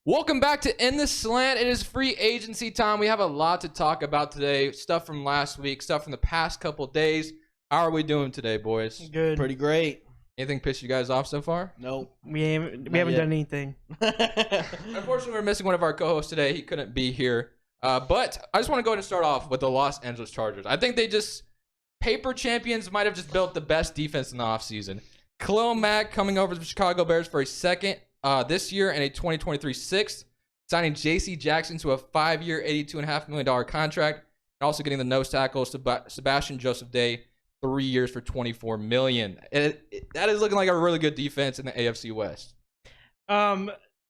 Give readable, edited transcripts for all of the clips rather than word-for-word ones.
Welcome back to In the Slant. It is free agency time. We have a lot to talk about today. Stuff from last week, stuff from the past couple days. How are we doing today, boys? Good. Pretty great. Anything piss you guys off so far? Nope. We haven't Not yet. done anything. Unfortunately, we're missing one of our co-hosts today. He couldn't be here. But I just want to go ahead and start off with the Los Angeles Chargers. I think they just, paper champions, might have just built the best defense in the offseason. Khalil Mack coming over to the Chicago Bears for a second this year and a 2023 sixth. Signing J.C. Jackson to a 5-year, $82.5 million contract. And also getting the nose tackle, Sebastian Joseph Day, 3 years for $24 million. That is looking like a really good defense in the AFC West.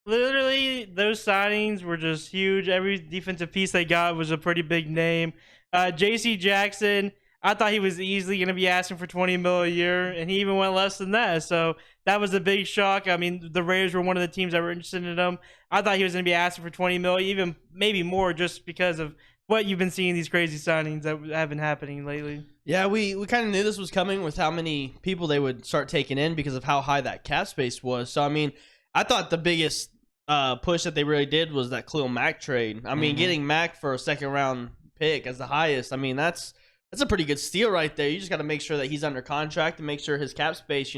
Literally, those signings were just huge. Every defensive piece they got was a pretty big name. J.C. Jackson, I thought he was easily going to be asking for $20 million a year, and he even went less than that. So that was a big shock. I mean, the Raiders were one of the teams that were interested in him. I thought he was going to be asking for $20 million, even maybe more, just because of what you've been seeing, these crazy signings that have been happening lately. Yeah, we kind of knew this was coming with how many people they would start taking in because of how high that cap space was. So, I mean, I thought the biggest push that they really did was that Khalil Mack trade. I mean, getting Mack for a second-round pick as the highest, I mean, that's a pretty good steal right there. You just got to make sure that he's under contract and make sure his cap space,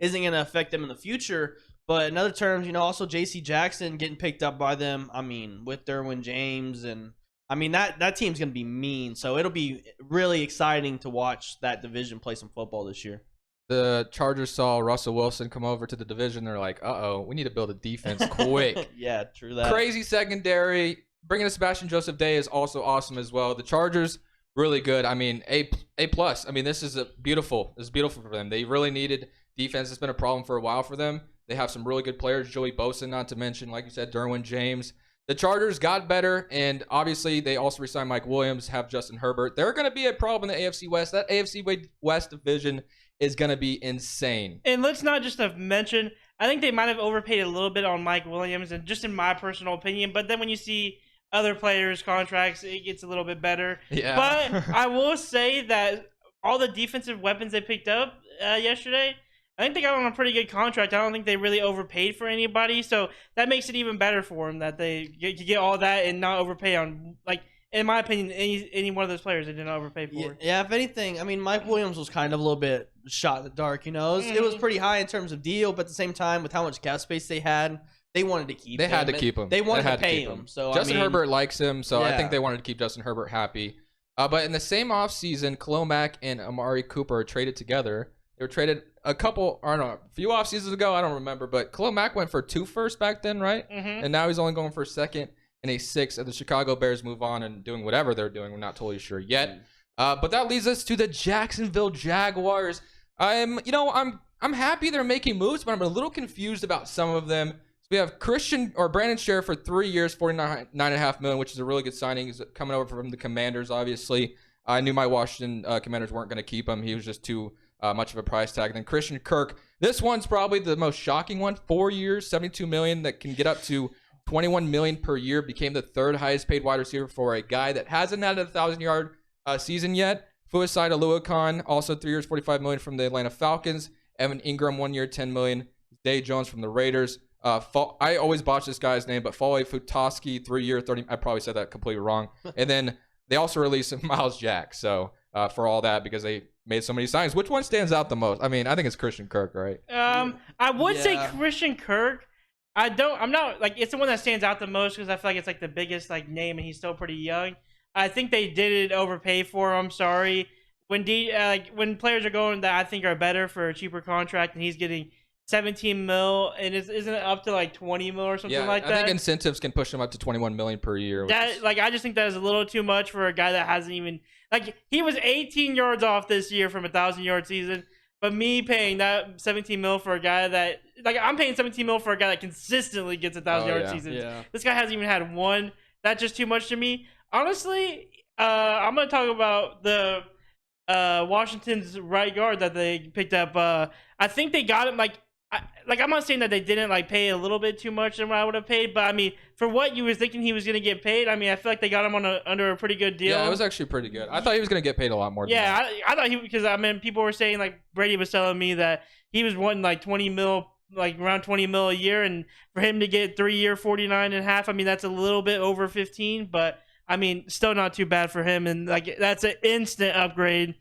isn't going to affect him in the future. But in other terms, also J.C. Jackson getting picked up by them, I mean, with Derwin James. And, I mean, that team's going to be mean. So it'll be really exciting to watch that division play some football this year. The Chargers saw Russell Wilson come over to the division. They're like, uh-oh, we need to build a defense quick. Yeah, true that. Crazy secondary. Bringing in Sebastian Joseph Day is also awesome as well. The Chargers, really good. I mean, A plus. I mean, this is beautiful. This is beautiful for them. They really needed defense. It's been a problem for a while for them. They have some really good players. Joey Bosa, not to mention, like you said, Derwin James. The Chargers got better, and obviously they also re-signed Mike Williams, have Justin Herbert. They're going to be a problem in the AFC West. That AFC West division is going to be insane. And let's not just have mentioned, I think they might have overpaid a little bit on Mike Williams, and just in my personal opinion. But then when you see other players' contracts, it gets a little bit better. Yeah. But I will say that all the defensive weapons they picked up yesterday, I think they got on a pretty good contract. I don't think they really overpaid for anybody, so that makes it even better for them that they get all that and not overpay on, like, in my opinion, any one of those players they did not overpay for. Yeah, if anything, I mean, Mike Williams was kind of a little bit shot in the dark, It was pretty high in terms of deal, but at the same time, with how much cap space they had, they wanted to keep him. They had to keep him. They wanted to pay him. So Justin Herbert likes him, so I yeah. think they wanted to keep Justin Herbert happy. But in the same offseason, Khalil Mack and Amari Cooper are traded together. They were traded a few off seasons ago. I don't remember, but Khalil Mack went for 2 firsts back then, right? Mm-hmm. And now he's only going for a second and a 6th. And the Chicago Bears move on and doing whatever they're doing. We're not totally sure yet. But that leads us to the Jacksonville Jaguars. I'm happy they're making moves, but I'm a little confused about some of them. So we have Brandon Scherff for 3 years, $49.5 million, which is a really good signing. He's coming over from the Commanders, obviously. I knew my Washington Commanders weren't going to keep him. He was just too much of a price tag. And then Christian Kirk, this one's probably the most shocking one. 4 years, $72 million, that can get up to $21 million per year. Became the 3rd highest paid wide receiver for a guy that hasn't had a 1,000-yard season yet. Fuasai Aluakon, also 3 years, $45 million from the Atlanta Falcons. Evan Ingram, 1 year, $10 million. Day Jones from the Raiders. I always botch this guy's name, but Foley Futoski, 3 year, 30. I probably said that completely wrong. And then they also released Miles Jack. So for all that, because they made so many signings, which one stands out the most? I mean, I think it's Christian Kirk, right? I would say Christian Kirk. I'm not like, it's the one that stands out the most because I feel like it's like the biggest like name, and he's still pretty young. I think they did overpay for him. Sorry, when players are going that I think are better for a cheaper contract, and he's getting 17 mil, and isn't it up to like 20 mil or something like that? I think incentives can push him up to 21 million per year. I just think that is a little too much for a guy that hasn't even, like, he was 18 yards off this year from a 1,000-yard season. But me paying that 17 mil for a guy that, like, I'm paying 17 mil for a guy that consistently gets 1,000-yard seasons. Yeah. This guy hasn't even had one. That's just too much to me. Honestly, I'm gonna talk about the Washington's right guard that they picked up. I think they got him I'm not saying that they didn't like pay a little bit too much than what I would have paid, but I mean, for what you were thinking he was going to get paid, I mean, I feel like they got him under a pretty good deal. Yeah, it was actually pretty good. I thought he was going to get paid a lot more. Yeah, I thought because I mean, people were saying, like, Brady was telling me that he was wanting like 20 mil like around 20 mil a year, and for him to get 3-year 49.5, I mean that's a little bit over 15, but I mean still not too bad for him, and like that's an instant upgrade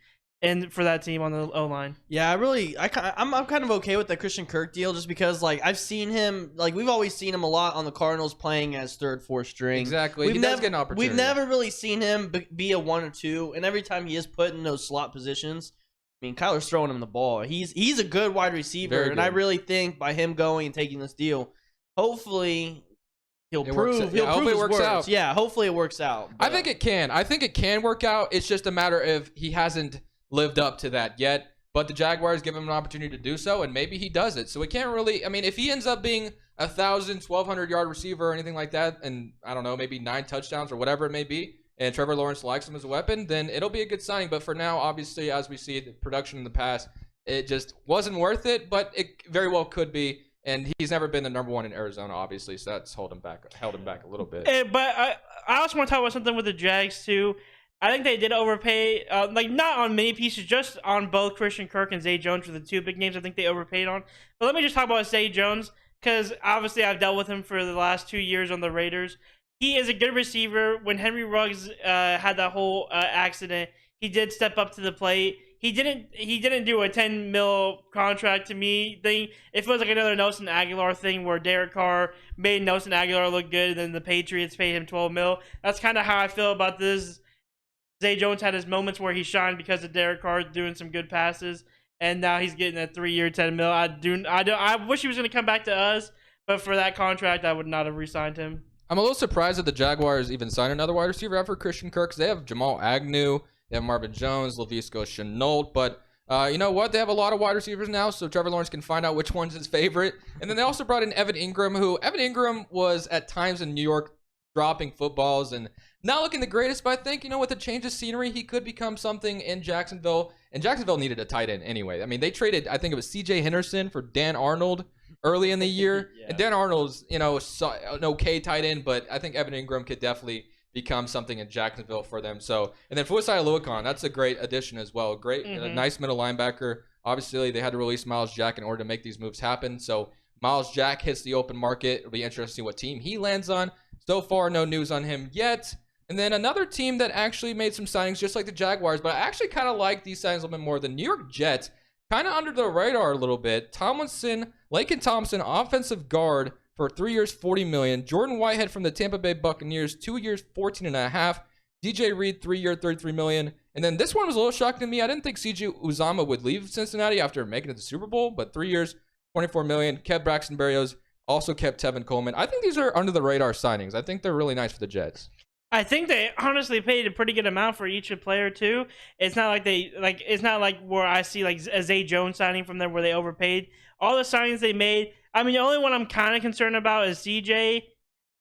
and for that team on the O-line. Yeah, I'm kind of okay with the Christian Kirk deal just because like I've seen him, like we've always seen him a lot on the Cardinals playing as third, fourth string. Exactly. He does get an opportunity. We've never really seen him be a 1 or 2, and every time he is put in those slot positions, I mean Kyler's throwing him the ball. He's a good wide receiver, and I really think by him going and taking this deal, hopefully he'll prove his words. Yeah, hopefully it works out. I think it can. I think it can work out. It's just a matter of he hasn't lived up to that yet, but the Jaguars give him an opportunity to do so, and maybe he does it. So it can't really, I mean, if he ends up being 1,200 yard receiver or anything like that, and I don't know, maybe 9 touchdowns or whatever it may be, and Trevor Lawrence likes him as a weapon, then it'll be a good signing. But for now, obviously, as we see the production in the past, it just wasn't worth it, but it very well could be. And he's never been the number 1 in Arizona, obviously, so that's held him back a little bit. But I also want to talk about something with the Jags too. I think they did overpay, like not on many pieces, just on both Christian Kirk and Zay Jones for the 2 big names. I think they overpaid on. But let me just talk about Zay Jones because obviously I've dealt with him for the last 2 years on the Raiders. He is a good receiver. When Henry Ruggs had that whole accident, he did step up to the plate. He didn't do a 10 mil contract to me thing. It feels like another Nelson Aguilar thing where Derek Carr made Nelson Aguilar look good, and then the Patriots paid him 12 mil. That's kind of how I feel about this. Zay Jones had his moments where he shined because of Derek Carr doing some good passes, and now he's getting a 3-year 10 mil. I wish he was going to come back to us, but for that contract, I would not have re-signed him. I'm a little surprised that the Jaguars even signed another wide receiver after Christian Kirk. They have Jamal Agnew, they have Marvin Jones, Laviska Shenault, but you know what? They have a lot of wide receivers now, so Trevor Lawrence can find out which one's his favorite. And then they also brought in Evan Ingram, who Evan Ingram was at times in New York dropping footballs and not looking the greatest, but I think, you know, with a change of scenery, he could become something in Jacksonville. And Jacksonville needed a tight end anyway. I mean, they traded, I think it was C.J. Henderson for Dan Arnold early in the year. Yeah. And Dan Arnold's, you know, an okay tight end, but I think Evan Ingram could definitely become something in Jacksonville for them. So, and then Fuasai Aluakon, that's a great addition as well. Great, nice middle linebacker. Obviously, they had to release Miles Jack in order to make these moves happen. So, Miles Jack hits the open market. It'll be interesting to see what team he lands on. So far, no news on him yet. And then another team that actually made some signings, just like the Jaguars, but I actually kind of like these signings a little bit more. The New York Jets, kind of under the radar a little bit. Laken Thompson, offensive guard for 3 years, $40 million. Jordan Whitehead from the Tampa Bay Buccaneers, 2 years, $14.5. DJ Reed, 3 year, $33 million. And then this one was a little shocking to me. I didn't think CJ Uzomah would leave Cincinnati after making it to the Super Bowl, but 3 years, $24 million. Kept Braxton Berrios, also kept Tevin Coleman. I think these are under the radar signings. I think they're really nice for the Jets. I think they honestly paid a pretty good amount for each player too. It's not like it's not like where I see like a Zay Jones signing from them where they overpaid. All the signings they made. I mean, the only one I'm kind of concerned about is CJ,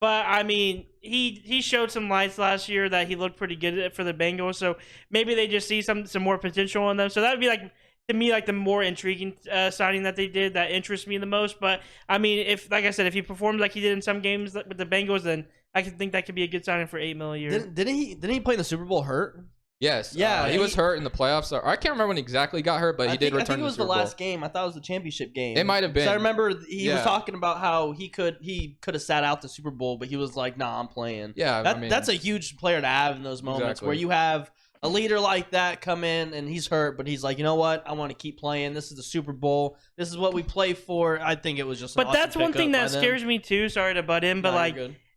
but I mean, he showed some lights last year that he looked pretty good for the Bengals. So maybe they just see some more potential in them. So that would be like, to me, like the more intriguing signing that they did that interests me the most. But I mean, if like I said, if he performed like he did in some games with the Bengals, then I could think that could be a good signing for $8 million a year. Didn't he play in the Super Bowl hurt? Yes. Yeah, he was hurt in the playoffs. I can't remember when he exactly got hurt, but he did return. I think it was to the the Super Bowl. last game. I thought it was the championship game. It might have been. So I remember he was talking about how he could have sat out the Super Bowl, but he was like, "Nah, I'm playing." Yeah, that's a huge player to have in those moments where you have a leader like that come in and he's hurt, but he's like, you know what? I want to keep playing. This is the Super Bowl. This is what we play for. I think it was just. But that's one thing that scares me too. Sorry to butt in, but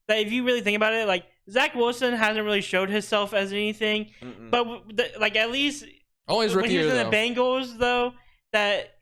that if you really think about it, like Zach Wilson hasn't really showed himself as anything. But like at least only his rookie year, when he was in the Bengals though, that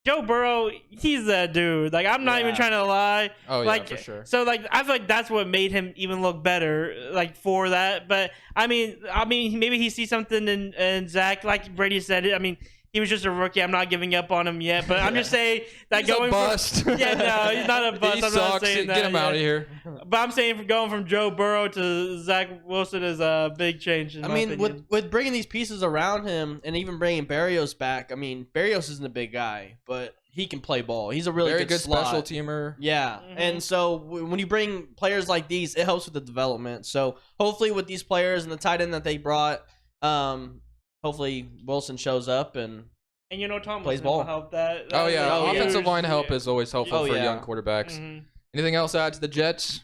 Joe Burrow, he's that dude. Like I'm not even trying to lie. Oh yeah, like, for sure. So like I feel like that's what made him even look better. Like for that, but I mean maybe he sees something in Zach. Like Brady said it. I mean. He was just a rookie. I'm not giving up on him yet, but I'm just saying that he's going a bust. From, no, he's not a bust. He I'm sucks. not saying that. Get him out of here. But I'm saying going from Joe Burrow to Zach Wilson is a big change. I mean, with bringing these pieces around him and even bringing Berrios back. I mean, Berrios isn't a big guy, but he can play ball. He's a really very good slot. special teamer. Yeah, and so when you bring players like these, it helps with the development. So hopefully, with these players and the tight end that they brought, hopefully Wilson shows up and And Tom Plays will ball. help that. Oh yeah, That's offensive huge. line help is always helpful Oh, for yeah. young quarterbacks. Mhm. Anything else to add to the Jets?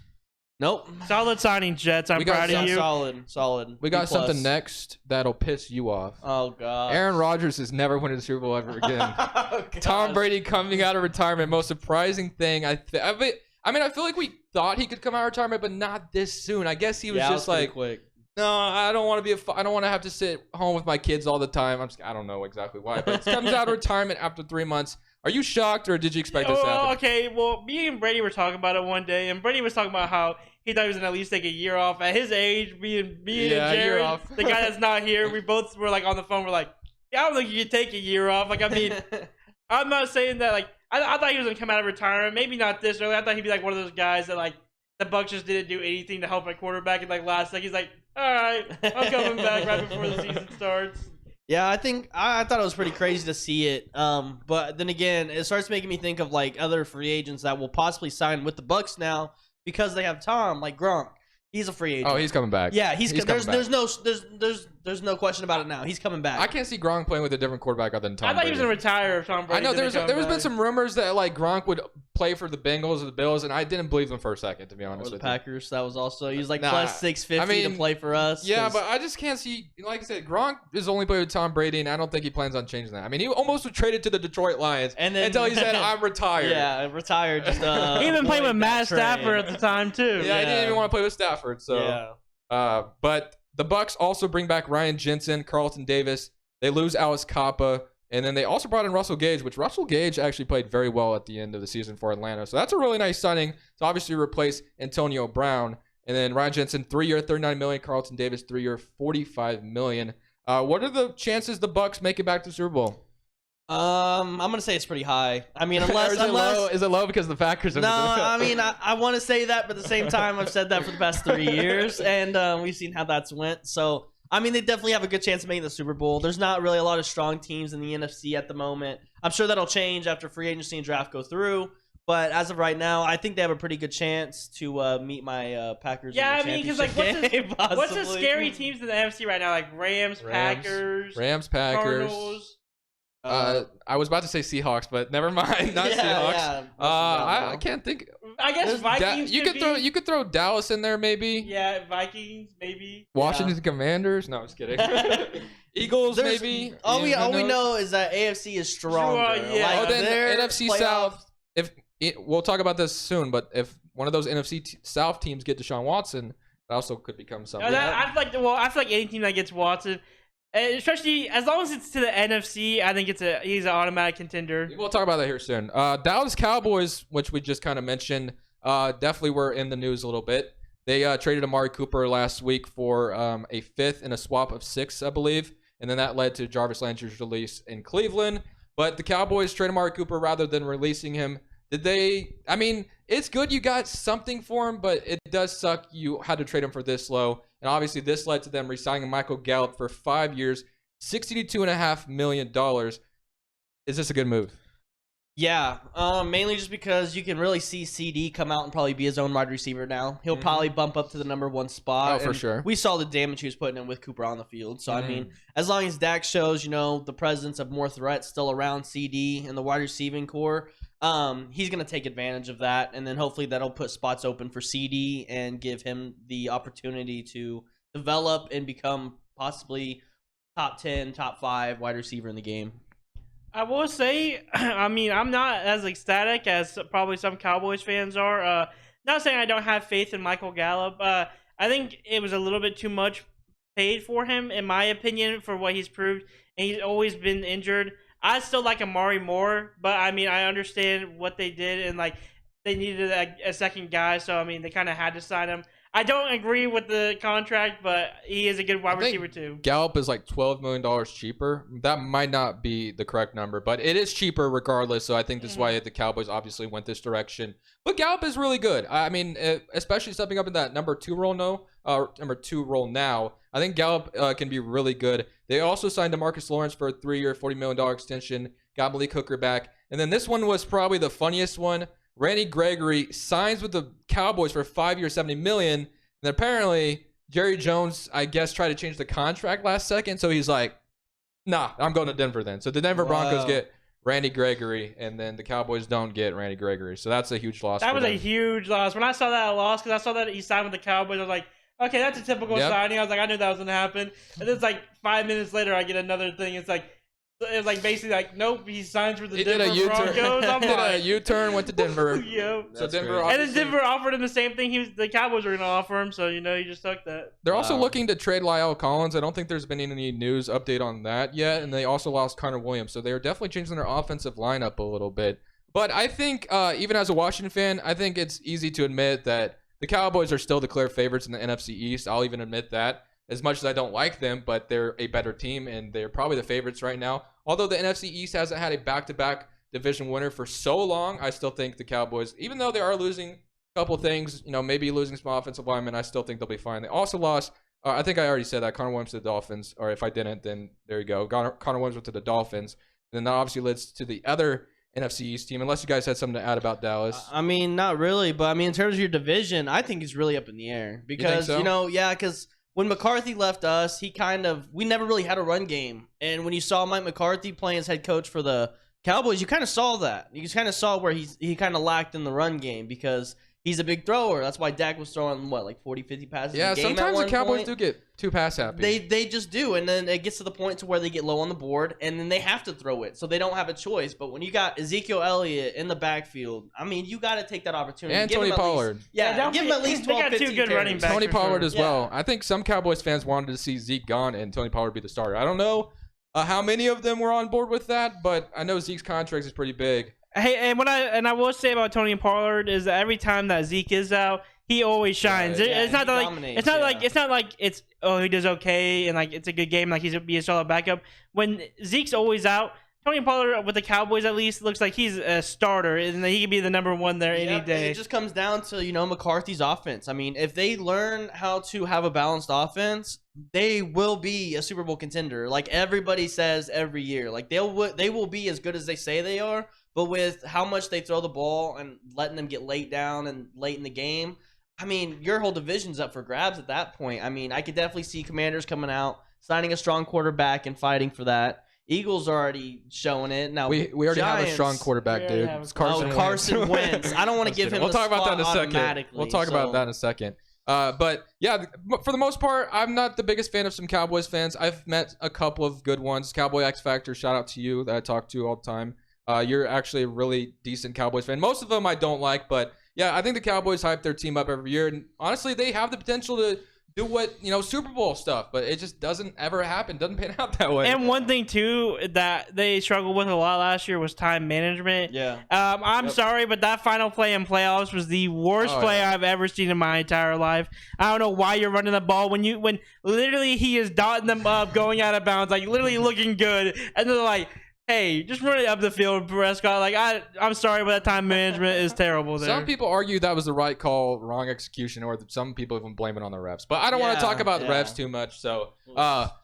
Nope. Solid signing, Jets. I'm We got proud of you. Solid. We got B+. something next that'll piss you off. Oh god. Aaron Rodgers is never winning the Super Bowl ever again. Oh, Tom God. Brady coming out of retirement. Most surprising thing. I feel like we thought he could come out of retirement, but not this soon. I guess he was Yeah, it just pretty like, quick. no, I don't want to be. I don't want to have to sit home with my kids all the time. I don't know exactly why, but he comes out of retirement after 3 months. Are you shocked, or did you expect this to happen? Okay, well, me and Brady were talking about it one day, and Brady was talking about how he thought he was going to at least take a year off. At his age, me and Yeah, a year Jared, off. the guy that's not here, we both were like on the phone. We're like, yeah, I don't think you could take a year off. Like, I mean, I'm not saying that. Like, I thought he was going to come out of retirement. Maybe not this early. I thought he'd be like one of those guys that like the Bucs just didn't do anything to help at quarterback. And like last night, he's like, all right, I'm coming back right before the season starts. Yeah, I think I thought it was pretty crazy to see it. But then again, it starts making me think of like other free agents that will possibly sign with the Bucks now because they have Tom, like Gronk. He's a free agent. Oh, he's coming back. Yeah, coming there's back. there's no question about it now. He's coming back. I can't see Gronk playing with a different quarterback other than Tom I thought Brady. he was going to retire if Tom Brady. I know didn't come there was back. been some rumors that like Gronk would play for the Bengals or the Bills, and I didn't believe them for a second, to be or honest the with you. Packers. That was also he's like Nah, plus 650 to play for us. Yeah, 'cause- but I just can't see. Like I said, Gronk is only played with Tom Brady, and I don't think he plans on changing that. I mean, he almost was traded to the Detroit Lions, And then- until he said, "I'm retired." yeah, retired. Just He even played with avoid Matt that trade. Stafford at the time too. Yeah, I didn't Yeah. even want to play with Stafford. So, Yeah. but the Bucks also bring back Ryan Jensen, Carlton Davis. They lose Alice Kappa, and then they also brought in Russell Gage, which Russell Gage actually played very well at the end of the season for Atlanta. So that's a really nice signing to obviously replace Antonio Brown. And then Ryan Jensen, 3-year, $39 million. Carlton Davis, 3-year, $45 million. What are the chances the Bucks make it back to the Super Bowl? I'm gonna say it's pretty high. I mean, Or unless is it low because the Packers? no, I mean, I want to say that, but at the same time, I've said that for the past 3 years, and we've seen how that's went. So, I mean, they definitely have a good chance of making the Super Bowl. There's not really a lot of strong teams in the NFC at the moment. I'm sure that'll change after free agency and draft go through. But as of right now, I think they have a pretty good chance to meet my Packers. Yeah, in the I mean, because like, championship game, what's the possibly. scary teams in the NFC right now? Like Rams, Packers, Packers. Cardinals. I was about to say Seahawks, but never mind. Not Seahawks. Yeah, I can't think. I guess Vikings. You could throw Dallas in there maybe. Yeah, Vikings maybe. Washington Commanders. No, I was kidding. Eagles maybe. All we Who knows? know is that AFC is stronger. Sure, yeah. Like, Oh, then their NFC playoff- South. We'll talk about this soon, but if one of those NFC South teams get Deshaun Watson, that also could become something. I feel like any team that gets Watson, especially as long as it's to the NFC, I think he's an automatic contender. We'll talk about that here soon. Dallas Cowboys, which we just kind of mentioned, definitely were in the news a little bit. They traded Amari Cooper last week for a fifth and a swap of 6, I believe, and then that led to Jarvis Landry's release in Cleveland. But the Cowboys traded Amari Cooper rather than releasing him. I mean, it's good you got something for him, but it does suck you had to trade him for this low. And obviously, this led to them re-signing Michael Gallup for 5 years, $62.5 million. Is this a good move? Yeah, mainly just because you can really see CD come out and probably be his own wide receiver now. He'll probably bump up to the number 1 spot. Oh, for and sure. We saw the damage he was putting in with Cooper on the field. So, I Mhm. mean, as long as Dak shows, the presence of more threats still around CD and the wide receiving core, he's going to take advantage of that. And then hopefully that'll put spots open for CD and give him the opportunity to develop and become possibly top 10, top 5 wide receiver in the game. I will say, I mean, I'm not as ecstatic as probably some Cowboys fans are. Not saying I don't have faith in Michael Gallup. I think it was a little bit too much paid for him, in my opinion, for what he's proved. And he's always been injured. I still like Amari more, but I mean, I understand what they did, and like they needed a second guy, so I mean, they kind of had to sign him. I don't agree with the contract, but he is a good wide receiver too. Gallup is like $12 million cheaper. That might not be the correct number, but it is cheaper regardless. So I think this is why the Cowboys obviously went this direction. But Gallup is really good. I mean, especially stepping up in that number 2 role now. I think Gallup can be really good. They also signed DeMarcus Lawrence for a 3-year, $40 million extension. Got Malik Hooker back. And then this one was probably the funniest one. Randy Gregory signs with the Cowboys for 5 years, $70 million. And apparently, Jerry Jones, I guess, tried to change the contract last second. So he's like, Nah, I'm going to Denver then. So the Denver Broncos get Randy Gregory, and then the Cowboys don't get Randy Gregory. So that's a huge loss. That was a huge loss. When I saw that loss, because I saw that he signed with the Cowboys, I was like, okay, that's a typical signing. I was like, I knew that was going to happen. And then it's like 5 minutes later, I get another thing. It was like basically like, nope, he signs for the Denver Broncos. I'm did a like, U-turn, went to Denver. Yep. So Denver, and then Denver offered him the same thing the Cowboys were going to offer him. So, he just took that. They're also looking to trade La'el Collins. I don't think there's been any news update on that yet. And they also lost Connor Williams. So they are definitely changing their offensive lineup a little bit. But I think even as a Washington fan, I think it's easy to admit that the Cowboys are still the clear favorites in the NFC East. I'll even admit that. As much as I don't like them, but they're a better team, and they're probably the favorites right now. Although the NFC East hasn't had a back-to-back division winner for so long, I still think the Cowboys, even though they are losing a couple things, maybe losing some offensive linemen, I still think they'll be fine. They also lost, I think I already said that, Connor Williams to the Dolphins, or if I didn't, then there you go. Connor Williams went to the Dolphins. And then that obviously leads to the other NFC East team, unless you guys had something to add about Dallas. I mean, not really, but I mean, in terms of your division, I think it's really up in the air. Because, because when McCarthy left us, we never really had a run game. And when you saw Mike McCarthy playing as head coach for the Cowboys, you kind of saw that. You kind of saw where he kind of lacked in the run game because he's a big thrower. That's why Dak was throwing, 40, 50 passes a game sometimes the Cowboys point. do get too pass happy. They just do, and then it gets to the point to where they get low on the board, and then they have to throw it, so they don't have a choice. But when you got Ezekiel Elliott in the backfield, I mean, you got to take that opportunity. And Tony Pollard. Give him at least 12, 15 two good running backs. Tony Pollard as well. I think some Cowboys fans wanted to see Zeke gone and Tony Pollard be the starter. I don't know how many of them were on board with that, but I know Zeke's contract is pretty big. Hey, and I will say about Tony Pollard is that every time that Zeke is out, he always shines. It's not like he does okay and like it's a good game, like he's be a solid backup. When Zeke's always out, Tony Pollard with the Cowboys at least looks like he's a starter and he could be the number one there any day. It just comes down to McCarthy's offense. I mean, if they learn how to have a balanced offense, they will be a Super Bowl contender. Like everybody says every year, like they will be as good as they say they are. But with how much they throw the ball and letting them get late down and late in the game, I mean, your whole division's up for grabs at that point. I mean, I could definitely see Commanders coming out, signing a strong quarterback and fighting for that. Eagles are already showing it. Now we already have a strong quarterback, dude. It's Carson Wentz. I don't want to give him. We'll talk about that in a second. We'll talk about that in a second. But yeah, for the most part, I'm not the biggest fan of some Cowboys fans. I've met a couple of good ones. Cowboy X Factor, shout out to you that I talk to all the time. You're actually a really decent Cowboys fan. Most of them I don't like, but yeah, I think the Cowboys hype their team up every year. And honestly, they have the potential to do what, Super Bowl stuff, but it just doesn't ever happen. Doesn't pan out that way. And one thing, too, that they struggled with a lot last year was time management. Yeah. I'm sorry, but that final play in playoffs was the worst play I've ever seen in my entire life. I don't know why you're running the ball when literally he is dotting them up, going out of bounds, like literally looking good. And they're like, hey, just run it up the field, Prescott. Like, I'm sorry, but that time management is terrible there. Some people argue that was the right call, wrong execution, or some people even blame it on the refs. But I don't want to talk about the refs too much. So,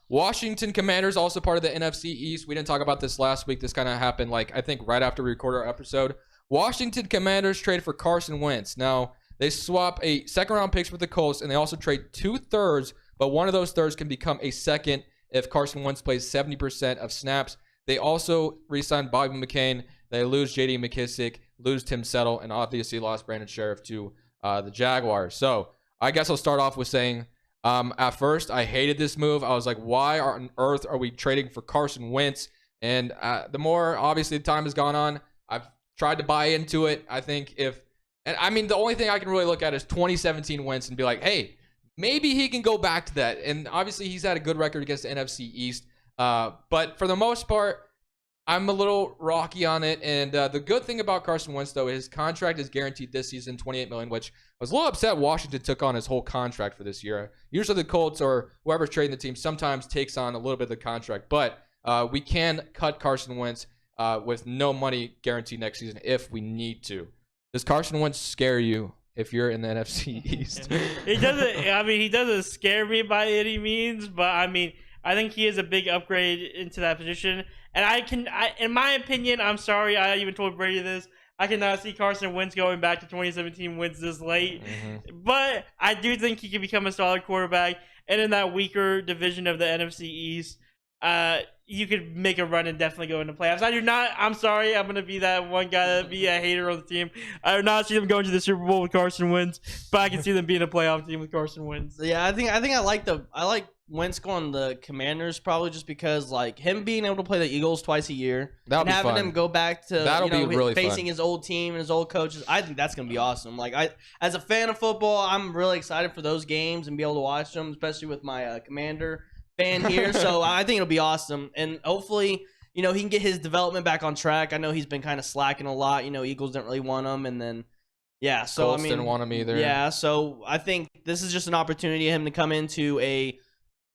Washington Commanders, also part of the NFC East. We didn't talk about this last week. This kind of happened, I think, right after we recorded our episode. Washington Commanders traded for Carson Wentz. Now, they swap a second-round picks with the Colts, and they also trade 2 thirds, but one of those thirds can become a second if Carson Wentz plays 70% of snaps. They also re-signed Bobby McCain. They lose J.D. McKissick, lose Tim Settle, and obviously lost Brandon Sheriff to the Jaguars. So I guess I'll start off with saying at first I hated this move. I was like, why on earth are we trading for Carson Wentz? And the more, obviously, the time has gone on, I've tried to buy into it. I think the only thing I can really look at is 2017 Wentz and be like, hey, maybe he can go back to that. And obviously he's had a good record against the NFC East. But for the most part, I'm a little rocky on it. And the good thing about Carson Wentz, though, his contract is guaranteed this season, $28 million, which I was a little upset Washington took on his whole contract for this year. Usually the Colts or whoever's trading the team sometimes takes on a little bit of the contract. But we can cut Carson Wentz with no money guaranteed next season if we need to. Does Carson Wentz scare you if you're in the NFC East? He doesn't scare me by any means, but I think he is a big upgrade into that position. And in my opinion, I'm sorry, I even told Brady this, I cannot see Carson Wentz going back to 2017 wins this late. Mm-hmm. But I do think he can become a solid quarterback. And in that weaker division of the NFC East, you could make a run and definitely go into playoffs. I'm sorry. I'm going to be that one guy that be a hater on the team. I do not see them going to the Super Bowl with Carson Wentz, but I can see them being a playoff team with Carson Wentz. Yeah, I like Wentz going the Commanders probably just because like him being able to play the Eagles twice a year and having him go back to be really facing fun. his old team and his old coaches. I think that's gonna be awesome. Like as a fan of football, I'm really excited for those games and be able to watch them, especially with my Commander fan here. So I think it'll be awesome, and hopefully he can get his development back on track. I know he's been kind of slacking a lot. Eagles didn't really want him, and then. Yeah, so Colts didn't want him either. Yeah, so I think this is just an opportunity for him to come into a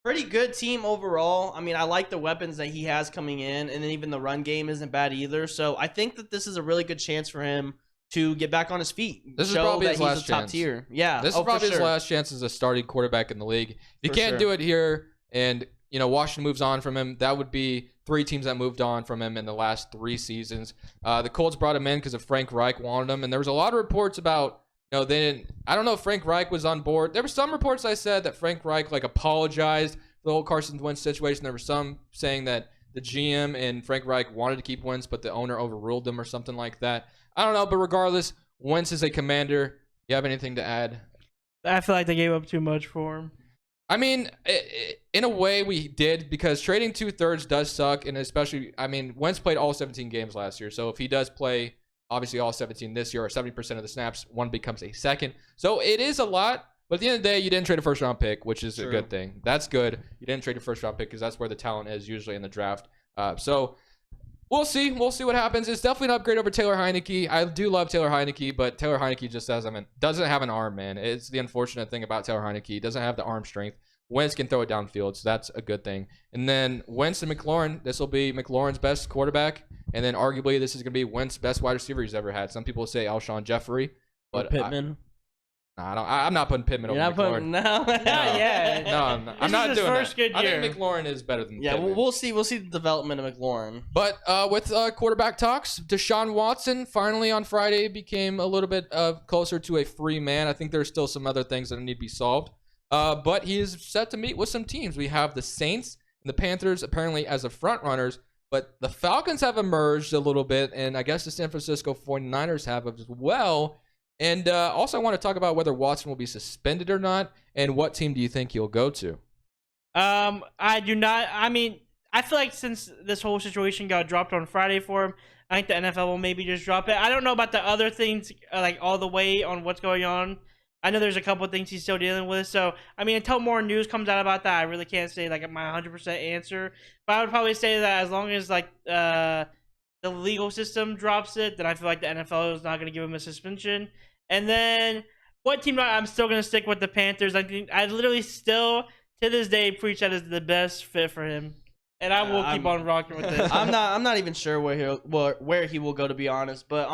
pretty good team overall. I mean, I like the weapons that he has coming in, and then even the run game isn't bad either. So I think that this is a really good chance for him to get back on his feet. This is probably his last top chance. Tier. Yeah, this is probably his last chance as a starting quarterback in the league. If he can't do it here, and Washington moves on from him, that would be 3 teams that moved on from him in the last 3 seasons. The Colts brought him in because of Frank Reich wanted him, and there was a lot of reports about. They didn't. I don't know if Frank Reich was on board. There were some reports I said that Frank Reich apologized for the whole Carson Wentz situation. There were some saying that the GM and Frank Reich wanted to keep Wentz, but the owner overruled them or something like that. I don't know, but regardless, Wentz is a Commander. You have anything to add? I feel like they gave up too much for him. I mean, in a way we did because trading 2/3 does suck, and especially, Wentz played all 17 games last year, so if he does play obviously all 17 this year or 70% of the snaps, one becomes a second. So it is a lot, but at the end of the day, you didn't trade a first-round pick, which is a good thing. That's good. You didn't trade a first-round pick because that's where the talent is usually in the draft. So we'll see. We'll see what happens. It's definitely an upgrade over Taylor Heineke. I do love Taylor Heineke, but Taylor Heineke just doesn't have an arm, man. It's the unfortunate thing about Taylor Heineke. He doesn't have the arm strength. Wentz can throw it downfield, so that's a good thing. And then Wentz and McLaurin, this will be McLaurin's best quarterback, and then arguably this is going to be Wentz's best wide receiver he's ever had. Some people say Alshon Jeffrey, but Pittman. I'm not putting Pittman over McLaurin. Not yet. No, I'm not doing that. Good year. I think McLaurin is better than Pittman. Yeah, we'll see the development of McLaurin. But with quarterback talks, Deshawn Watson finally on Friday became a little bit closer to a free man. I think there's still some other things that need to be solved. But he is set to meet with some teams. We have the Saints and the Panthers apparently as the front runners, but the Falcons have emerged a little bit, and I guess the San Francisco 49ers have as well. And also I want to talk about whether Watson will be suspended or not, and what team do you think he'll go to? I do not. I feel like since this whole situation got dropped on Friday for him, I think the NFL will maybe just drop it. I don't know about the other things, all the way on what's going on. I know there's a couple of things he's still dealing with. So, until more news comes out about that, I really can't say, my 100% answer. But I would probably say that as long as, the legal system drops it, then I feel like the NFL is not going to give him a suspension. And then, what team? I'm still going to stick with the Panthers. I literally still, to this day, preach that is the best fit for him. And I will keep on rocking with this. I'm not even sure where he will go, to be honest. But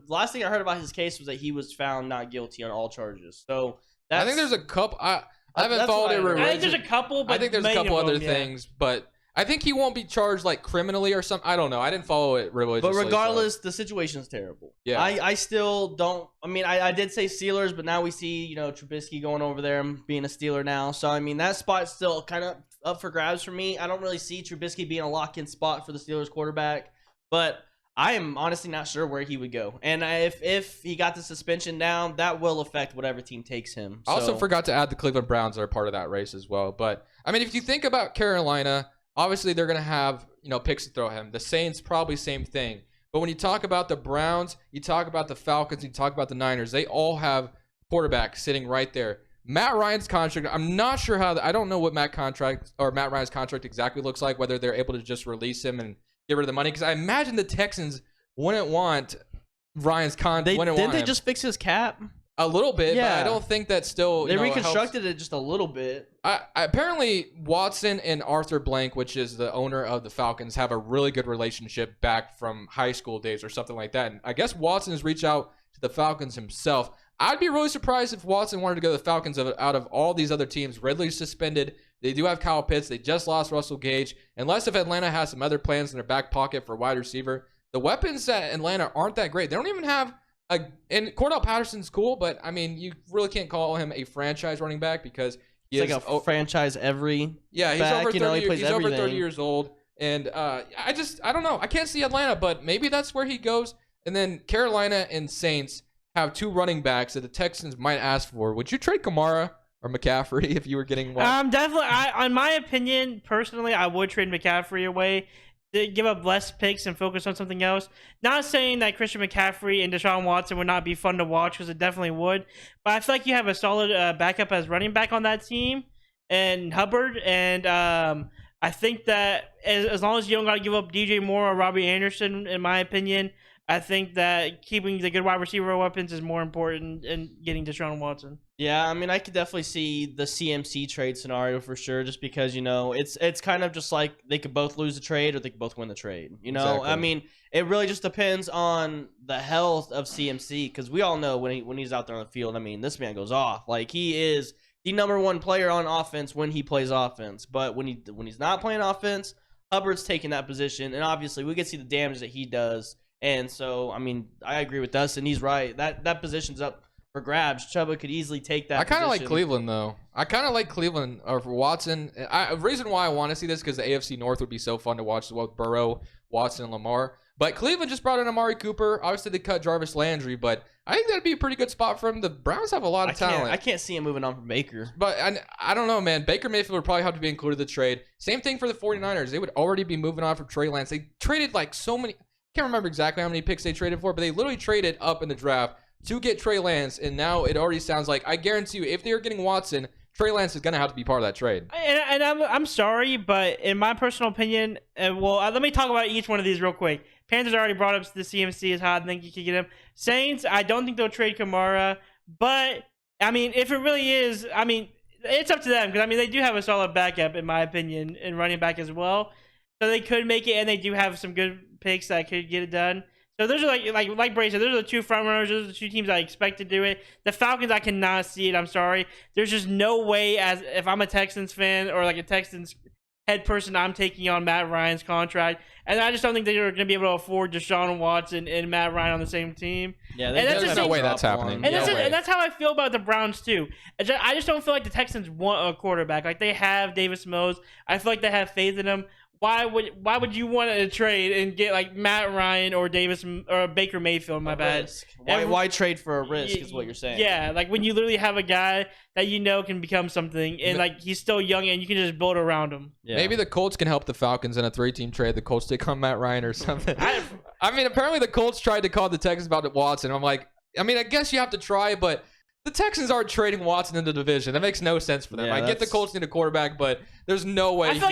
last thing I heard about his case was that he was found not guilty on all charges. So I think there's a couple. I haven't followed it. I think there's a couple. But I think there's a couple other things, but I think he won't be charged criminally or something. I don't know. I didn't follow it religiously. But regardless, the situation's terrible. Yeah. I still don't. I did say Steelers, but now we see Trubisky going over there and being a Steeler now. So that spot's still kind of up for grabs for me. I don't really see Trubisky being a lock-in spot for the Steelers quarterback, but I am honestly not sure where he would go. And if he got the suspension down, that will affect whatever team takes him. I also forgot to add the Cleveland Browns are part of that race as well. But if you think about Carolina, obviously they're going to have picks to throw at him. The Saints probably same thing. But when you talk about the Browns, you talk about the Falcons, you talk about the Niners, they all have quarterbacks sitting right there. Matt Ryan's contract, I'm not sure I don't know what Matt Ryan's contract exactly looks like, whether they're able to just release him and get rid of the money, because I imagine the Texans wouldn't want Ryan's contract. Didn't they just fix his cap? A little bit, yeah. but I don't think that still they reconstructed it just a little bit. Apparently, Watson and Arthur Blank, which is the owner of the Falcons, have a really good relationship back from high school days or something like that. And I guess Watson has reached out to the Falcons himself. I'd be really surprised if Watson wanted to go to the Falcons out of all these other teams. Ridley's suspended. They do have Kyle Pitts. They just lost Russell Gage. Unless if Atlanta has some other plans in their back pocket for wide receiver. The weapons at Atlanta aren't that great. They don't even have and Cordell Patterson's cool, but you really can't call him a franchise running back because It's like a franchise every Yeah, he's back, over 30. he plays he's over 30 everything. years old, and I don't know. I can't see Atlanta, but maybe that's where he goes. And then Carolina and Saints have 2 running backs that the Texans might ask for. Would you trade Kamara or McCaffrey if you were getting one? Definitely. In my opinion, personally, I would trade McCaffrey away to give up less picks and focus on something else. Not saying that Christian McCaffrey and Deshaun Watson would not be fun to watch, because it definitely would. But I feel like you have a solid backup as running back on that team, and Hubbard. And I think that as long as you don't got to give up DJ Moore or Robbie Anderson, in my opinion, I think that keeping the good wide receiver weapons is more important than getting Deshaun Watson. Yeah, I mean, I could definitely see the CMC trade scenario for sure, just because, it's kind of just like they could both lose the trade or they could both win the trade. Exactly. I mean, it really just depends on the health of CMC, because we all know when he's out there on the field, I mean, this man goes off. Like, he is the number 1 player on offense when he plays offense. But when he's not playing offense, Hubbard's taking that position, and obviously we can see the damage that he does. And so, I mean, I agree with Dustin. He's right. That position's up for grabs. Chuba could easily take that. I kind of like Cleveland, though. I kind of like Cleveland for Watson. The reason why I want to see this because the AFC North would be so fun to watch with Burrow, Watson, and Lamar. But Cleveland just brought in Amari Cooper. Obviously, they cut Jarvis Landry, but I think that'd be a pretty good spot for him. The Browns have a lot of talent. I can't see him moving on from Baker. But I don't know, man. Baker Mayfield would probably have to be included in the trade. Same thing for the 49ers. They would already be moving on from Trey Lance. They traded like so many. I can't remember exactly how many picks they traded for, but they literally traded up in the draft to get Trey Lance, and now it already sounds like, I guarantee you, if they're getting Watson, Trey Lance is going to have to be part of that trade. And I'm sorry, but in my personal opinion, let me talk about each one of these real quick. Panthers already brought up the CMC is how I think you could get him. Saints, I don't think they'll trade Kamara, but, I mean, if it really is, I mean, it's up to them, because, I mean, they do have a solid backup, in my opinion, and running back as well. So they could make it, and they do have some good picks that could get it done. So those are like Bray said, those are the 2 front runners. Those are the 2 teams I expect to do it. The Falcons, I cannot see it. I'm sorry. There's just no way, as if I'm a Texans fan or like a Texans head person, I'm taking on Matt Ryan's contract, and I just don't think they're going to be able to afford Deshaun Watson and Matt Ryan on the same team. Yeah, there's no way that's happening. And that's how I feel about the Browns too. I just don't feel like the Texans want a quarterback. Like, they have Davis Mills. I feel like they have faith in him. Why would you want to trade and get like Matt Ryan or Baker Mayfield? My bad. Why trade for a risk is what you're saying. Yeah, like when you literally have a guy that can become something, and like he's still young and you can just build around him. Yeah. Maybe the Colts can help the Falcons in a 3-team trade. The Colts take on Matt Ryan or something. I mean, apparently the Colts tried to call the Texans about Watson. I'm like, I mean, I guess you have to try, but the Texans aren't trading Watson into the division. That makes no sense for them. I get the Colts need a quarterback, but there's no way. I feel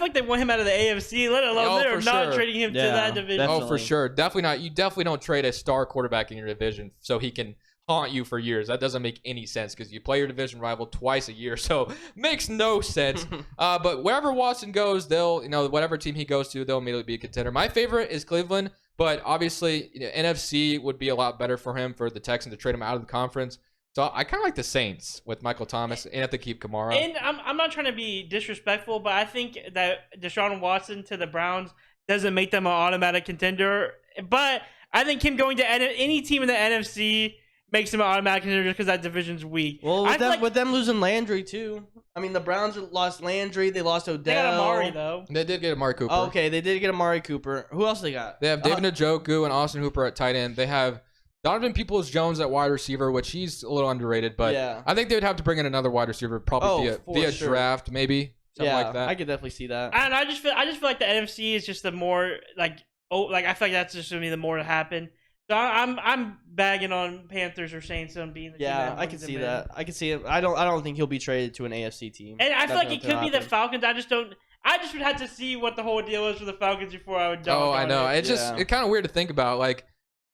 like they want him out of the AFC, let alone they're not trading him to that division. Definitely. Oh, for sure. Definitely not. You definitely don't trade a star quarterback in your division so he can haunt you for years. That doesn't make any sense because you play your division rival twice a year, so makes no sense. But wherever Watson goes, they'll, whatever team he goes to, they'll immediately be a contender. My favorite is Cleveland, but obviously NFC would be a lot better for him, for the Texans to trade him out of the conference. So I kind of like the Saints with Michael Thomas and have to keep Kamara. And I'm not trying to be disrespectful, but I think that Deshaun Watson to the Browns doesn't make them an automatic contender. But I think him going to any team in the NFC makes him an automatic contender just because that division's weak. Well, with them losing Landry too. I mean, the Browns lost Landry. They lost Odell. They got Amari, though. They did get Amari Cooper. Oh, okay, they did get Amari Cooper. Who else they got? They have David Njoku and Austin Hooper at tight end. They have Donovan Peoples-Jones at wide receiver, which he's a little underrated, but I think they would have to bring in another wide receiver, probably via draft, maybe something like that. I could definitely see that. And I just feel like the NFC is just the more I feel like that's just gonna be the more to happen. So I'm bagging on Panthers or Saints on being the team. Yeah, I can see that. I can see it. I don't think he'll be traded to an AFC team. And I feel like it could be the Falcons. I just would have to see what the whole deal is for the Falcons before I would dog on it. I know. It's kind of weird to think about. Like,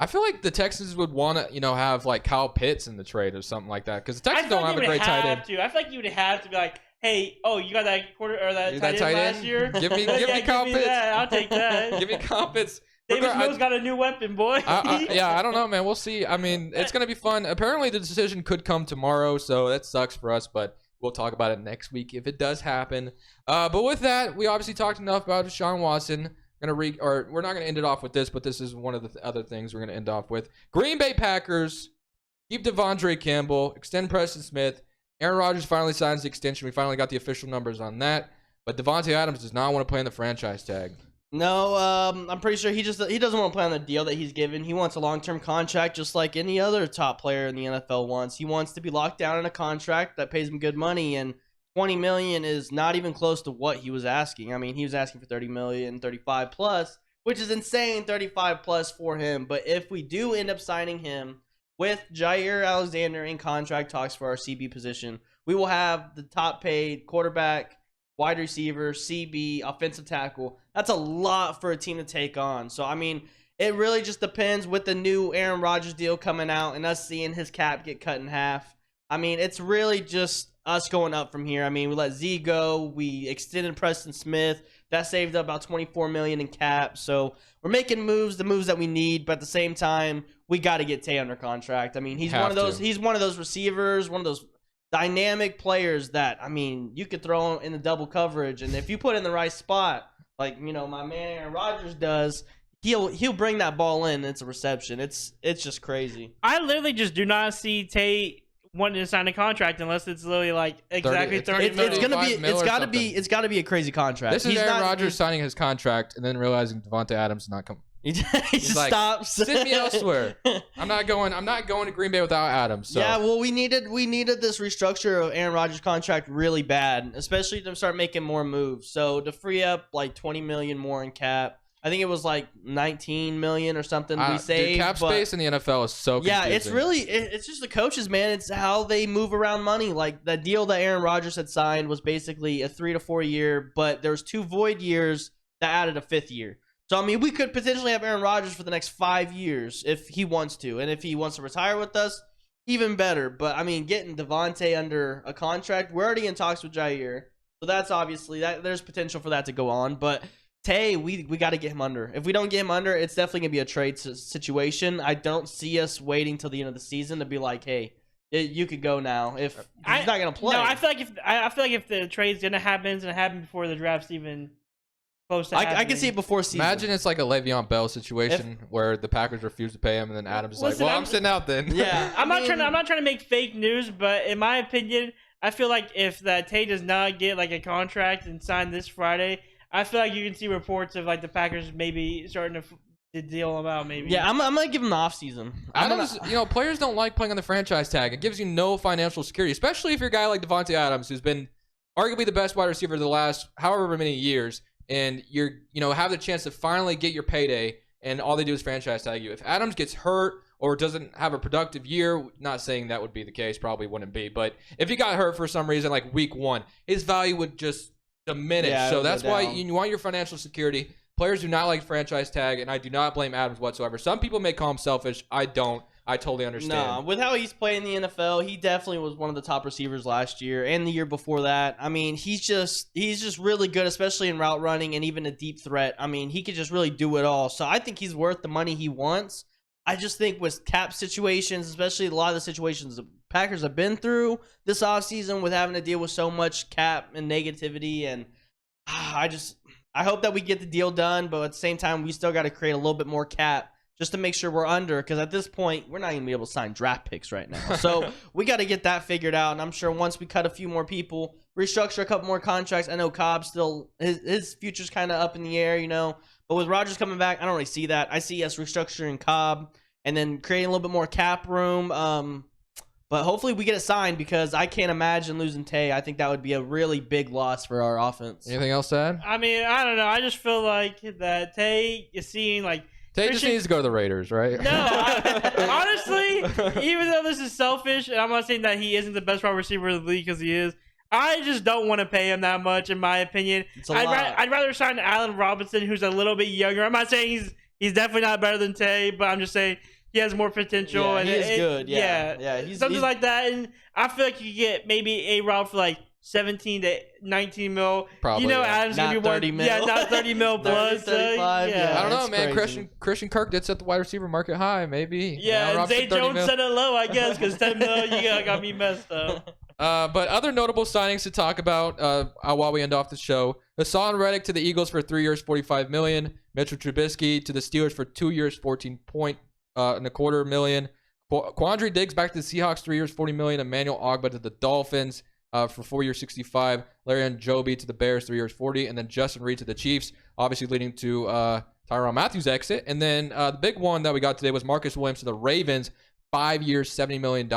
I feel like the Texans would want to, have like Kyle Pitts in the trade or something like that, because the Texans don't have a great tight end. I feel like you would have to be like, hey, you got that tight end last year? Give me Kyle Pitts. I'll take that. Give me Kyle Pitts. Davis Mills got a new weapon, boy. I don't know, man. We'll see. I mean, it's going to be fun. Apparently, the decision could come tomorrow, so that sucks for us, but we'll talk about it next week if it does happen. But with that, we obviously talked enough about Deshaun Watson. We're not going to end it off with this, but this is one of the other things we're going to end off with. Green Bay Packers keep Devondre Campbell, extend Preston Smith, Aaron Rodgers finally signs the extension. We finally got the official numbers on that. But Davante Adams does not want to play in the franchise tag. No, I'm pretty sure he doesn't want to play on the deal that he's given. He wants a long-term contract just like any other top player in the NFL wants. He wants to be locked down in a contract that pays him good money, and $20 million is not even close to what he was asking. I mean, he was asking for $30 million, 35 plus, which is insane, 35 plus for him. But if we do end up signing him with Jair Alexander in contract talks for our CB position, we will have the top paid quarterback, wide receiver, CB, offensive tackle. That's a lot for a team to take on. So, I mean, it really just depends with the new Aaron Rodgers deal coming out and us seeing his cap get cut in half. I mean, it's really just us going up from here. I mean, we let Z go. We extended Preston Smith. That saved up about $24 million in cap. So, we're making moves, the moves that we need, but at the same time, we got to get Tay under contract. I mean, he's one of those receivers, one of those dynamic players that, I mean, you could throw him in the double coverage, and if you put in the right spot, like, you know, my man Aaron Rodgers does, he'll bring that ball in, and it's a reception. It's just crazy. I literally just do not see Tate wanting to sign a contract unless it's literally like exactly 30 million. It's got to be a crazy contract. This is Aaron Rodgers signing his contract and then realizing Davante Adams is not coming. He's like, stops. Send me elsewhere. I'm not going to Green Bay without Adams. So. Yeah, well, we needed this restructure of Aaron Rodgers' contract really bad, especially to start making more moves. So to free up like $20 million more in cap. I think it was like $19 million or something we saved. Cap space in the NFL is so confusing. Yeah, it's just the coaches, man. It's how they move around money. Like the deal that Aaron Rodgers had signed was basically a 3 to 4 year, but there was 2 void years that added a 5th year. So, I mean, we could potentially have Aaron Rodgers for the next 5 years if he wants to. And if he wants to retire with us, even better. But, I mean, getting Davante under a contract, we're already in talks with Jair. So, that's obviously, there's potential for that to go on. But, Tay, we got to get him under. If we don't get him under, it's definitely going to be a trade situation. I don't see us waiting till the end of the season to be like, hey, you could go now if he's not going to play. No, I feel like if the trade's going to happen, it's going to happen before the draft's even I can see it before season. Imagine it's like a Le'Veon Bell situation where the Packers refuse to pay him, and then Adams is like, "Well, I'm sitting out then." Yeah, I'm not trying to make fake news, but in my opinion, I feel like if that Tay does not get like a contract and sign this Friday, I feel like you can see reports of like the Packers maybe starting to deal him out. Maybe. Yeah, I'm gonna give him the offseason. Adams, players don't like playing on the franchise tag. It gives you no financial security, especially if you're a guy like Davante Adams, who's been arguably the best wide receiver of the last however many years. And you're, have the chance to finally get your payday, and all they do is franchise tag you. If Adams gets hurt or doesn't have a productive year, not saying that would be the case, probably wouldn't be, but if he got hurt for some reason, like week 1, his value would just diminish. Yeah, so that's why you want your financial security. Players do not like franchise tag, and I do not blame Adams whatsoever. Some people may call him selfish. I don't. I totally understand. No, with how he's playing in the NFL, he definitely was one of the top receivers last year and the year before that. I mean, he's just really good, especially in route running and even a deep threat. I mean, he could just really do it all. So I think he's worth the money he wants. I just think with cap situations, especially a lot of the situations the Packers have been through this offseason with having to deal with so much cap and negativity, and I hope that we get the deal done, but at the same time, we still got to create a little bit more cap just to make sure we're under, because at this point, we're not even going to be able to sign draft picks right now. So we got to get that figured out, and I'm sure once we cut a few more people, restructure a couple more contracts. I know Cobb still, his future's kind of up in the air, but with Rodgers coming back, I don't really see that. I see us restructuring Cobb and then creating a little bit more cap room. But hopefully we get it signed, because I can't imagine losing Tay. I think that would be a really big loss for our offense. Anything else to add? I mean, I don't know. I just feel like that Tay is seeing like Tay just needs to go to the Raiders, right? No, honestly, even though this is selfish, and I'm not saying that he isn't the best wide receiver in the league, because he is, I just don't want to pay him that much, in my opinion. I'd rather sign Allen Robinson, who's a little bit younger. I'm not saying he's definitely not better than Tay, but I'm just saying he has more potential. Yeah, and he is good. Yeah. He's like that. And I feel like you get maybe a route for like 17 to 19 mil. Probably. Adam's not gonna be 30 mil. Yeah, not 30 mil plus. 35, yeah. I don't know, man. Crazy. Christian Kirk did set the wide receiver market high, maybe. Yeah, and Zay Jones set it low, I guess, because 10 mil, you got me messed up. But other notable signings to talk about while we end off the show: Hassan Reddick to the Eagles for 3 years, $45 million. Mitchell Trubisky to the Steelers for 2 years, $14.25 million. Quandre Diggs back to the Seahawks, 3 years, $40 million. Emmanuel Ogbah to the Dolphins for 4 years, $65. Larry Njoku to the Bears, 3 years, $40. And then Justin Reed to the Chiefs, obviously leading to Tyrann Mathieu's exit. And then the big one that we got today was Marcus Williams to the Ravens, 5 years, $70 million.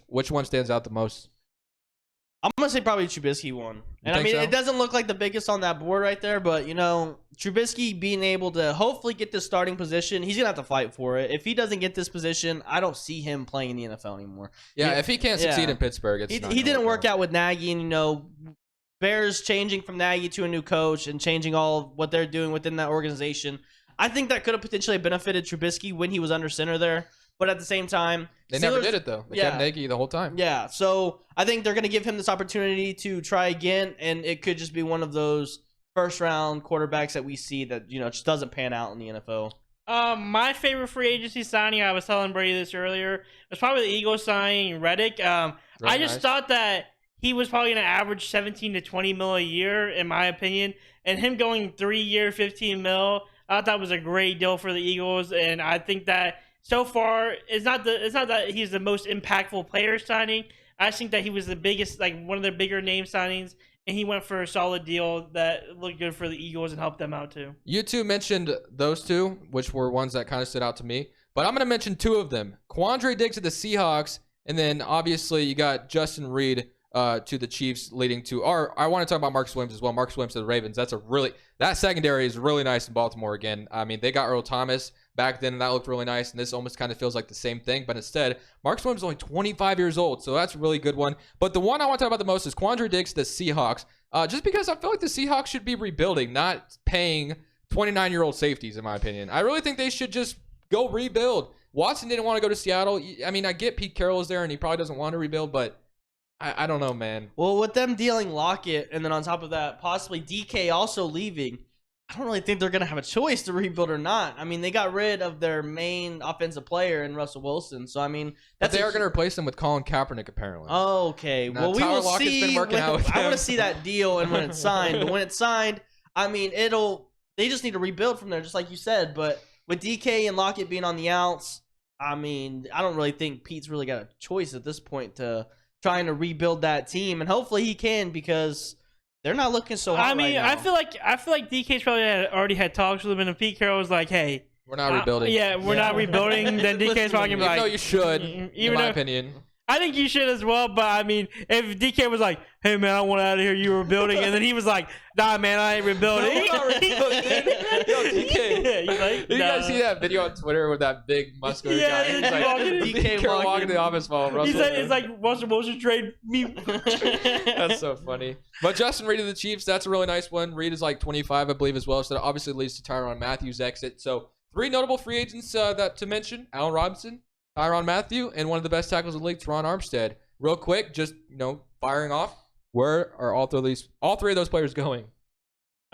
Which one stands out the most? I'm going to say probably Trubisky won. And I mean, so? It doesn't look like the biggest on that board right there, but, Trubisky being able to hopefully get this starting position, he's going to have to fight for it. If he doesn't get this position, I don't see him playing in the NFL anymore. Yeah, if he can't succeed in Pittsburgh, he didn't work out with Nagy, and, Bears changing from Nagy to a new coach and changing all what they're doing within that organization. I think that could have potentially benefited Trubisky when he was under center there. But at the same time, they never did it, though. They kept Nagy the whole time. Yeah, so I think they're going to give him this opportunity to try again, and it could just be one of those first-round quarterbacks that we see that, just doesn't pan out in the NFL. My favorite free agency signing, I was telling Brady this earlier, was probably the Eagles signing Reddick. I just thought that he was probably going to average 17 to 20 mil a year, in my opinion, and him going 3 year, 15 mil, I thought that was a great deal for the Eagles, and I think that so far, it's not that he's the most impactful player signing. I think that he was the biggest, one of their bigger name signings, and he went for a solid deal that looked good for the Eagles and helped them out too. You two mentioned those two, which were ones that kind of stood out to me. But I'm going to mention two of them. Quandre Diggs to the Seahawks, and then obviously you got Justin Reed to the Chiefs, leading to I want to talk about Marcus Williams as well. Marcus Williams to the Ravens. That secondary is really nice in Baltimore again. I mean, they got Earl Thomas back then, and that looked really nice, and this almost kind of feels like the same thing, but instead, Marcus Williams is only 25 years old, so that's a really good one. But the one I want to talk about the most is Quandre Diggs to the Seahawks, just because I feel like the Seahawks should be rebuilding, not paying 29-year-old safeties, in my opinion. I really think they should just go rebuild. Watson didn't want to go to Seattle. I mean, I get Pete Carroll is there, and he probably doesn't want to rebuild, but I don't know, man. Well, with them dealing Lockett, and then on top of that, possibly DK also leaving, I don't really think they're going to have a choice to rebuild or not. I mean, they got rid of their main offensive player in Russell Wilson. So, I mean, they are going to replace him with Colin Kaepernick, apparently. Okay. Now, well, we will Lockett's see. Been working out with I want to see that deal and when it's signed. But when it's signed, I mean, they just need to rebuild from there, just like you said. But with DK and Lockett being on the outs, I mean, I don't really think Pete's really got a choice at this point to trying to rebuild that team. And hopefully he can, because they're not looking so hot. I mean, right now. I feel like DK's probably already had talks with him, and Pete Carroll was like, "Hey, we're not rebuilding." We're not rebuilding. Then DK's probably gonna be like, "No, you should." In my opinion, I think you should as well. But I mean, if DK was like, "Hey man, I want out of here. You were rebuilding," and then he was like, "Nah, man, I ain't rebuilding." No, not rebuilding. Yo, DK. Yeah, he's like, Did you guys see that video on Twitter with that big muscular guy? He's like, DK walking to the office while Russell. He said it's like Russell Wilson trade me. That's so funny. But Justin Reed to the Chiefs, that's a really nice one. Reed is like 25, I believe, as well. So that obviously leads to Tyrann Mathieu's exit. So 3 notable free agents that to mention: Allen Robinson, Tyrann Mathieu, and one of the best tackles in the league, Teron Armstead. Real quick, just firing off. Where are all three of those players going?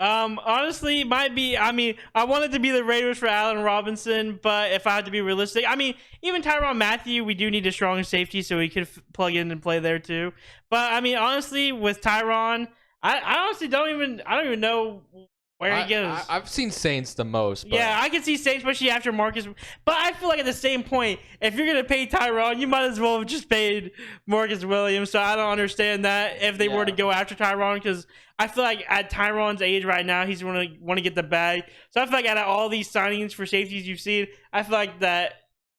Honestly, it might be. I mean, I wanted to be the Raiders for Allen Robinson, but if I had to be realistic, I mean, even Tyrann Mathieu, we do need a strong safety, so he could plug in and play there too. But I mean, honestly, with Tyrann, I honestly don't even know where he goes. I've seen Saints the most. But. Yeah, I can see Saints, especially after Marcus. But I feel like at the same point, if you're gonna pay Tyrann, you might as well have just paid Marcus Williams. So I don't understand that if they were to go after Tyrann, because I feel like at Tyrann's age right now, he's gonna want to get the bag. So I feel like out of all these signings for safeties you've seen, I feel like that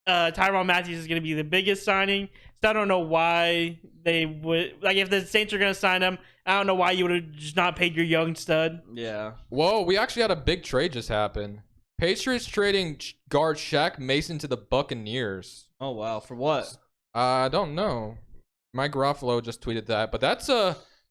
Tyrann Mathieu is gonna be the biggest signing. So I don't know why they would, like, if the Saints are gonna sign him, I don't know why you would have just not paid your young stud. Yeah. Whoa, we actually had a big trade just happen. Patriots trading guard Shaq Mason to the Buccaneers. Oh, wow. For what? I don't know. Mike Garofalo just tweeted that. But that's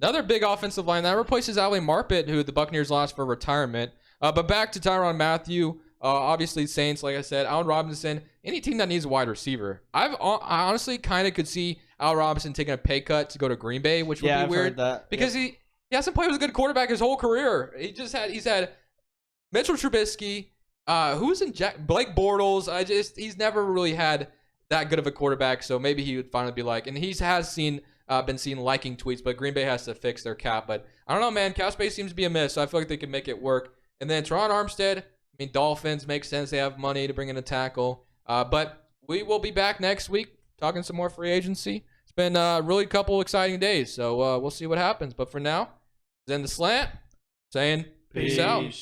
another big offensive line. That replaces Ali Marpet, who the Buccaneers lost for retirement. But back to Tyrann Mathieu. Obviously, Saints, like I said. Allen Robinson. Any team that needs a wide receiver. I honestly kind of could see Allen Robinson taking a pay cut to go to Green Bay, which would be weird. Heard that. Because he hasn't played with a good quarterback his whole career. He's had Mitchell Trubisky, who's in Blake Bortles. He's never really had that good of a quarterback. So maybe he would finally be like, and he has been seen liking tweets, but Green Bay has to fix their cap. But I don't know, man. Cap space seems to be a miss. So I feel like they can make it work. And then Teron Armstead. I mean, Dolphins make sense. They have money to bring in a tackle. But we will be back next week talking some more free agency. It's been really a couple exciting days, so we'll see what happens. But for now, then the Slant saying peace out.